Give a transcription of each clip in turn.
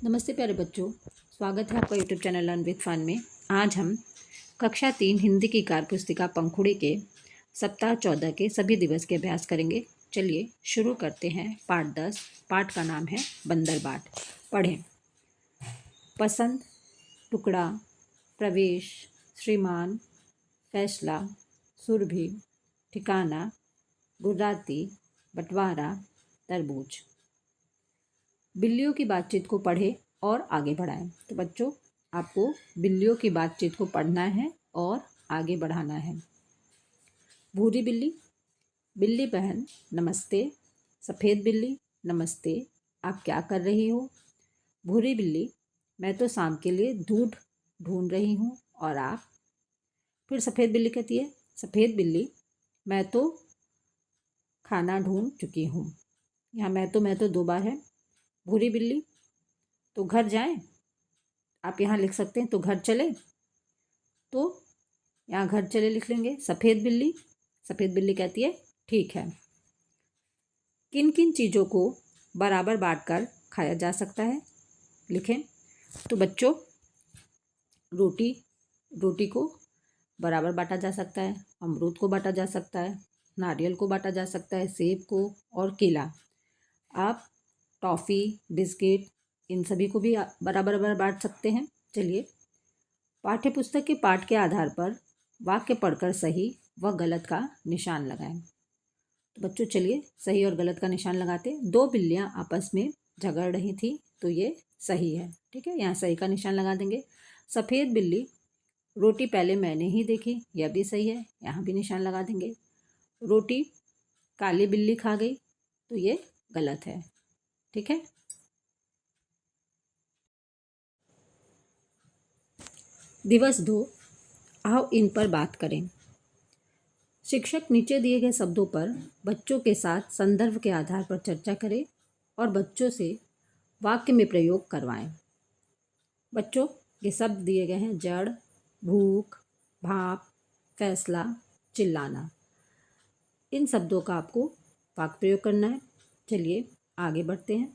नमस्ते प्यारे बच्चों, स्वागत है आपका YouTube channel learn with fun में। आज हम कक्षा 3 हिंदी की कार्य पुस्तिका पंखुड़ी के सप्ताह 14 के सभी दिवस के अभ्यास करेंगे। चलिए शुरू करते हैं। पाठ 10। पाठ का नाम है बंदर बाट। पढ़ें। पसंद, टुकड़ा, प्रवेश, श्रीमान, फैसला, सुरभि, ठिकाना, गुर्राती, बंटवारा, तरबूज। बिल्लियों की बातचीत को पढ़ें और आगे बढ़ाएं। तो बच्चों, आपको बिल्लियों की बातचीत को पढ़ना है और आगे बढ़ाना है। भूरी बिल्ली, बिल्ली बहन नमस्ते। सफ़ेद बिल्ली, नमस्ते, आप क्या कर रही हो? भूरी बिल्ली, मैं तो शाम के लिए दूध ढूंढ रही हूँ, और आप? फिर सफ़ेद बिल्ली कहती है, सफ़ेद बिल्ली, मैं तो खाना ढूंढ चुकी हूँ। यहाँ मैं तो 2 बार है। भूरी बिल्ली, तो घर जाएं? आप यहाँ लिख सकते हैं तो घर चले, तो यहाँ घर चले लिख लेंगे। सफ़ेद बिल्ली कहती है ठीक है। किन किन चीज़ों को बराबर बांटकर खाया जा सकता है, लिखें। तो बच्चों, रोटी को बराबर बांटा जा सकता है, अमरूद को बांटा जा सकता है, नारियल को बांटा जा सकता है, सेब को और केला। आप टॉफ़ी, बिस्किट, इन सभी को भी बराबर बराबर बांट सकते हैं। चलिए, पाठ्य पुस्तक के पाठ के आधार पर वाक्य पढ़कर सही व गलत का निशान लगाएं। तो बच्चों, चलिए सही और गलत का निशान लगाते। 2 बिल्लियां आपस में झगड़ रही थी, तो ये सही है। ठीक है, यहाँ सही का निशान लगा देंगे। सफ़ेद बिल्ली, रोटी पहले मैंने ही देखी, यह भी सही है, यहाँ भी निशान लगा देंगे। रोटी काली बिल्ली खा गई, तो ये गलत है। ठीक है। दिवस 2, आओ इन पर बात करें। शिक्षक नीचे दिए गए शब्दों पर बच्चों के साथ संदर्भ के आधार पर चर्चा करें और बच्चों से वाक्य में प्रयोग करवाएं। बच्चों, ये शब्द दिए गए हैं: जड़, भूख, भाप, फैसला, चिल्लाना। इन शब्दों का आपको वाक्य प्रयोग करना है। चलिए आगे बढ़ते हैं।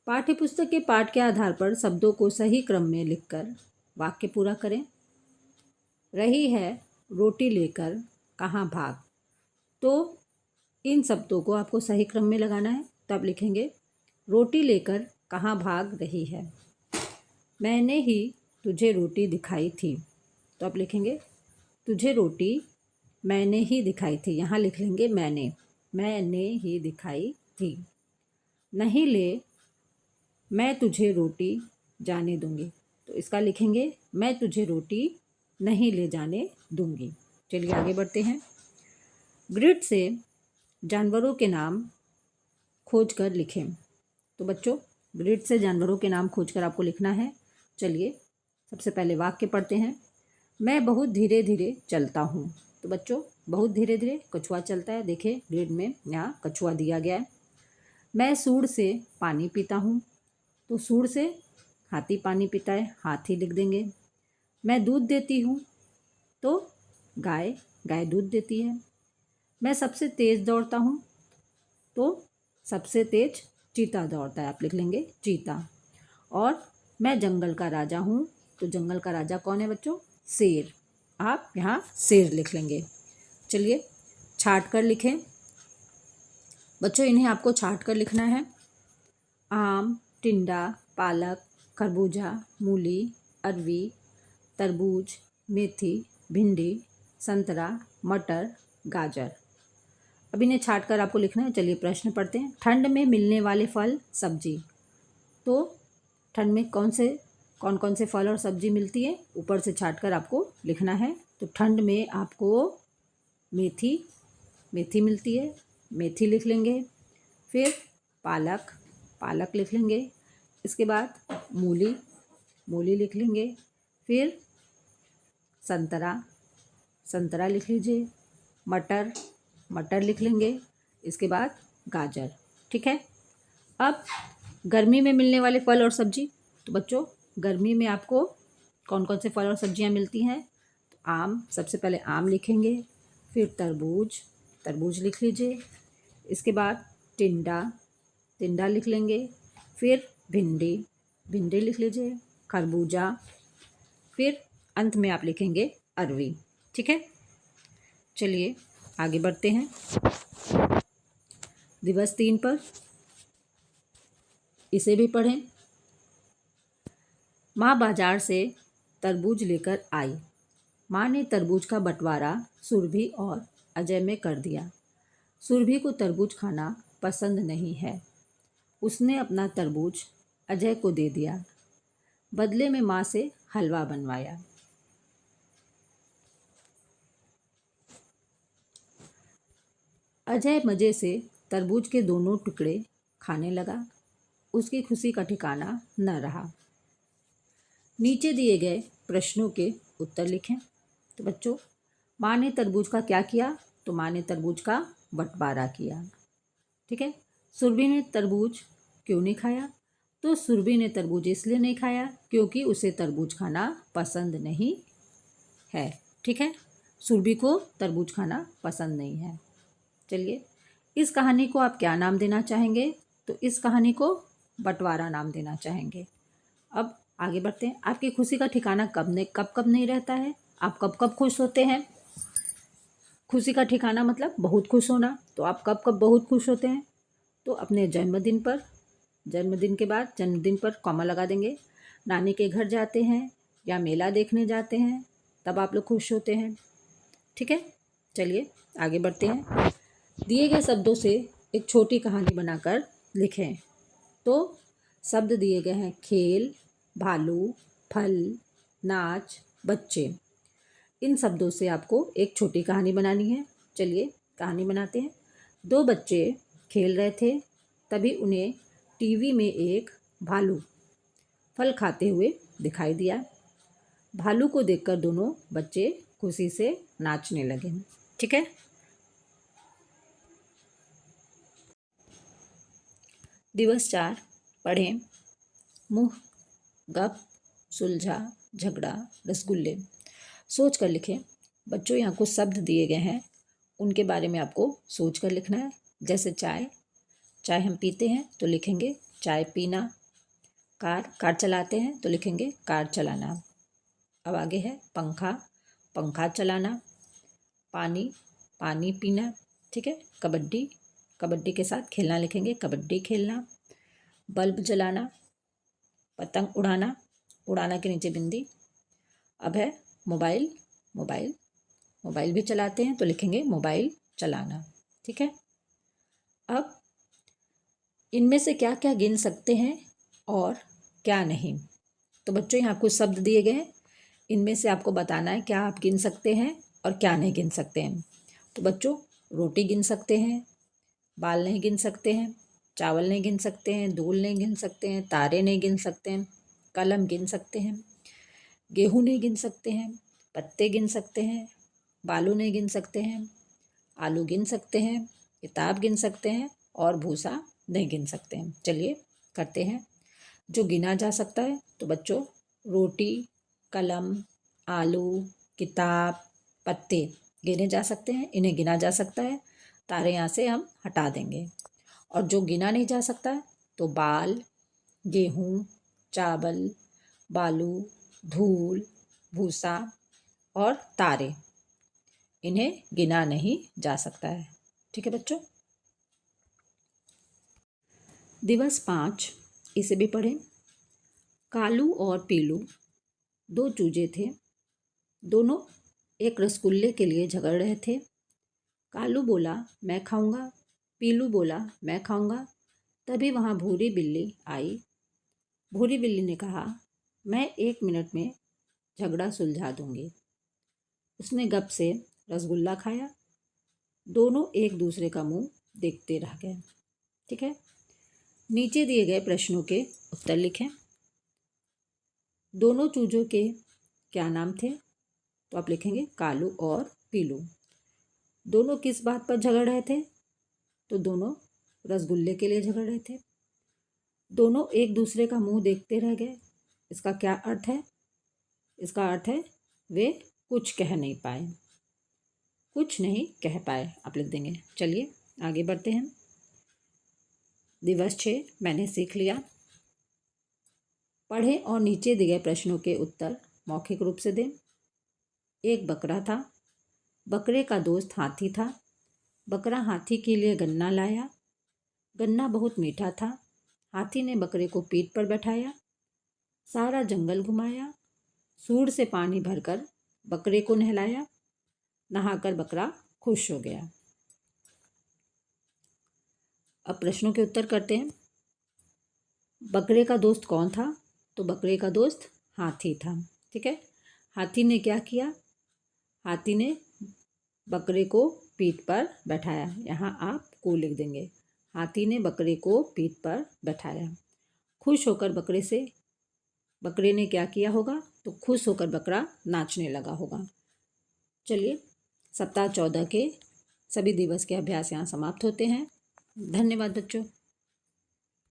पाठ्य पुस्तक के पाठ के आधार पर शब्दों को सही क्रम में लिखकर वाक्य पूरा करें। रही है रोटी लेकर कहाँ भाग। तो इन शब्दों को आपको सही क्रम में लगाना है। तो आप लिखेंगे, रोटी लेकर कहाँ भाग रही है। मैंने ही तुझे रोटी दिखाई थी। तो आप लिखेंगे, तुझे रोटी मैंने ही दिखाई थी। यहाँ लिख लेंगे मैंने ही दिखाई थी। नहीं ले, मैं तुझे रोटी जाने दूंगी। तो इसका लिखेंगे, मैं तुझे रोटी नहीं ले जाने दूंगी। चलिए आगे बढ़ते हैं। ग्रिड से जानवरों के नाम खोजकर लिखें। तो बच्चों, ग्रिड से जानवरों के नाम खोजकर आपको लिखना है। चलिए सबसे पहले वाक्य पढ़ते हैं। मैं बहुत धीरे धीरे चलता हूँ। तो बच्चों, बहुत धीरे धीरे कछुआ चलता है। देखिए ग्रिड में यहाँ कछुआ दिया गया है। मैं सूंड से पानी पीता हूँ। तो सूंड से हाथी पानी पीता है, हाथी लिख देंगे। मैं दूध देती हूँ। तो गाय दूध देती है। मैं सबसे तेज़ दौड़ता हूँ। तो सबसे तेज चीता दौड़ता है, आप लिख लेंगे चीता। और मैं जंगल का राजा हूँ। तो जंगल का राजा कौन है बच्चों? शेर। आप यहाँ शेर लिख लेंगे। चलिए छाट कर लिखें। बच्चों, इन्हें आपको छाट कर लिखना है। आम, टिंडा, पालक, खरबूजा, मूली, अरवी, तरबूज, मेथी, भिंडी, संतरा, मटर, गाजर। अब इन्हें छाट कर आपको लिखना है। चलिए प्रश्न पढ़ते हैं। ठंड में मिलने वाले फल सब्जी। तो ठंड में कौन कौन से फल और सब्जी मिलती है, ऊपर से छाट कर आपको लिखना है। तो ठंड में आपको मेथी मिलती है, मेथी लिख लेंगे। फिर पालक लिख लेंगे। इसके बाद मूली लिख लेंगे। फिर संतरा लिख लीजिए। मटर लिख लेंगे। इसके बाद गाजर। ठीक है। अब गर्मी में मिलने वाले फल और सब्जी। तो बच्चों, गर्मी में आपको कौन कौन से फल और सब्जियां मिलती हैं? तो आम, सबसे पहले आम लिखेंगे। फिर तरबूज लिख लीजिए। इसके बाद टिंडा लिख लेंगे। फिर भिंडी, भिंडी लिख लीजिए, खरबूजा, फिर अंत में आप लिखेंगे अरवी। ठीक है, चलिए आगे बढ़ते हैं। दिवस 3 पर इसे भी पढ़ें। माँ बाजार से तरबूज लेकर आई। माँ ने तरबूज का बंटवारा सुरभि और अजय में कर दिया। सुरभि को तरबूज खाना पसंद नहीं है। उसने अपना तरबूज अजय को दे दिया। बदले में माँ से हलवा बनवाया। अजय मज़े से तरबूज के दोनों टुकड़े खाने लगा। उसकी खुशी का ठिकाना न रहा। नीचे दिए गए प्रश्नों के उत्तर लिखें। तो बच्चों, माँ ने तरबूज का क्या किया? तो माँ ने तरबूज का बंटवारा किया। ठीक है। सुरभि ने तरबूज क्यों नहीं खाया? तो सुरभि ने तरबूज इसलिए नहीं खाया क्योंकि उसे तरबूज खाना पसंद नहीं है। ठीक है, सुरभि को तरबूज खाना पसंद नहीं है। चलिए, इस कहानी को आप क्या नाम देना चाहेंगे? तो इस कहानी को बंटवारा नाम देना चाहेंगे। अब आगे बढ़ते हैं। आपकी खुशी का ठिकाना कब नहीं रहता है? आप कब कब खुश होते हैं? खुशी का ठिकाना मतलब बहुत खुश होना। तो आप कब कब बहुत खुश होते हैं? तो अपने जन्मदिन पर, जन्मदिन के बाद जन्मदिन पर कॉमा लगा देंगे। नानी के घर जाते हैं या मेला देखने जाते हैं, तब आप लोग खुश होते हैं। ठीक है, चलिए आगे बढ़ते हैं। दिए गए शब्दों से एक छोटी कहानी बनाकर लिखें। तो शब्द दिए गए हैं खेल, भालू, फल, नाच, बच्चे। इन शब्दों से आपको एक छोटी कहानी बनानी है। चलिए कहानी बनाते हैं। 2 बच्चे खेल रहे थे, तभी उन्हें टीवी में एक भालू फल खाते हुए दिखाई दिया। भालू को देखकर दोनों बच्चे खुशी से नाचने लगे। ठीक है। दिवस 4 पढ़ें। मुँह, गप, सुलझा, झगड़ा, रसगुल्ले। सोच कर लिखें। बच्चों, यहाँ कुछ शब्द दिए गए हैं, उनके बारे में आपको सोच कर लिखना है। जैसे चाय, चाय हम पीते हैं तो लिखेंगे चाय पीना। कार चलाते हैं तो लिखेंगे कार चलाना। अब आगे है पंखा, पंखा चलाना। पानी, पानी पीना। ठीक है। कबड्डी, कबड्डी के साथ खेलना लिखेंगे कबड्डी खेलना। बल्ब जलाना, पतंग उड़ाना, उड़ाना के नीचे बिंदी। अब है मोबाइल, मोबाइल, मोबाइल भी चलाते हैं तो लिखेंगे मोबाइल चलाना। ठीक है। अब इनमें से क्या क्या गिन सकते हैं और क्या नहीं? तो बच्चों, यहाँ कुछ शब्द दिए गए हैं, इनमें से आपको बताना है क्या आप गिन सकते हैं और क्या नहीं गिन सकते हैं। तो बच्चों, रोटी गिन सकते हैं, बाल नहीं गिन सकते हैं, चावल नहीं गिन सकते हैं, धूल नहीं गिन सकते हैं, तारे नहीं गिन सकते हैं, कलम गिन सकते हैं, गेहूँ नहीं गिन सकते हैं, पत्ते गिन सकते हैं, बालू नहीं गिन सकते हैं, आलू गिन सकते हैं, किताब गिन सकते हैं और भूसा नहीं गिन सकते हैं। चलिए करते हैं। जो गिना जा सकता है, तो बच्चों रोटी, कलम, आलू, किताब, पत्ते गिने जा सकते हैं, इन्हें गिना जा सकता है। तारे यहाँ से हम हटा देंगे। और जो गिना नहीं जा सकता है, तो बाल, गेहूँ, चावल, बालू, धूल, भूसा और तारे, इन्हें गिना नहीं जा सकता है। ठीक है बच्चों। दिवस 5 इसे भी पढ़ें। कालू और पीलू 2 चूजे थे। दोनों एक रसगुल्ले के लिए झगड़ रहे थे। कालू बोला मैं खाऊंगा, पीलू बोला मैं खाऊंगा। तभी वहाँ भूरी बिल्ली आई। भूरी बिल्ली ने कहा मैं 1 मिनट में झगड़ा सुलझा दूंगी। उसने गप से रसगुल्ला खाया। दोनों एक दूसरे का मुंह देखते रह गए। ठीक है। नीचे दिए गए प्रश्नों के उत्तर लिखें। दोनों चूजों के क्या नाम थे? तो आप लिखेंगे कालू और पीलू। दोनों किस बात पर झगड़ रहे थे? तो दोनों रसगुल्ले के लिए झगड़ रहे थे। दोनों एक दूसरे का मुंह देखते रह गए। इसका क्या अर्थ है? इसका अर्थ है वे कुछ कह नहीं पाए। कुछ नहीं कह पाए आप लिख देंगे। चलिए आगे बढ़ते हैं। दिवस 6 मैंने सीख लिया। पढ़ें और नीचे दिए गए प्रश्नों के उत्तर मौखिक रूप से दें। एक बकरा था। बकरे का दोस्त हाथी था। बकरा हाथी के लिए गन्ना लाया। गन्ना बहुत मीठा था। हाथी ने बकरे को पीठ पर बैठाया, सारा जंगल घुमाया, सूंड से पानी भरकर बकरे को नहलाया। नहाकर बकरा खुश हो गया। अब प्रश्नों के उत्तर करते हैं। बकरे का दोस्त कौन था? तो बकरे का दोस्त हाथी था। ठीक है। हाथी ने क्या किया? हाथी ने बकरे को पीठ पर बैठाया। यहाँ आप को लिख देंगे। हाथी ने बकरे को पीठ पर बैठाया। खुश होकर बकरे ने क्या किया होगा? तो खुश होकर बकरा नाचने लगा होगा। चलिए, सप्ताह 14 के सभी दिवस के अभ्यास यहाँ समाप्त होते हैं। धन्यवाद बच्चों।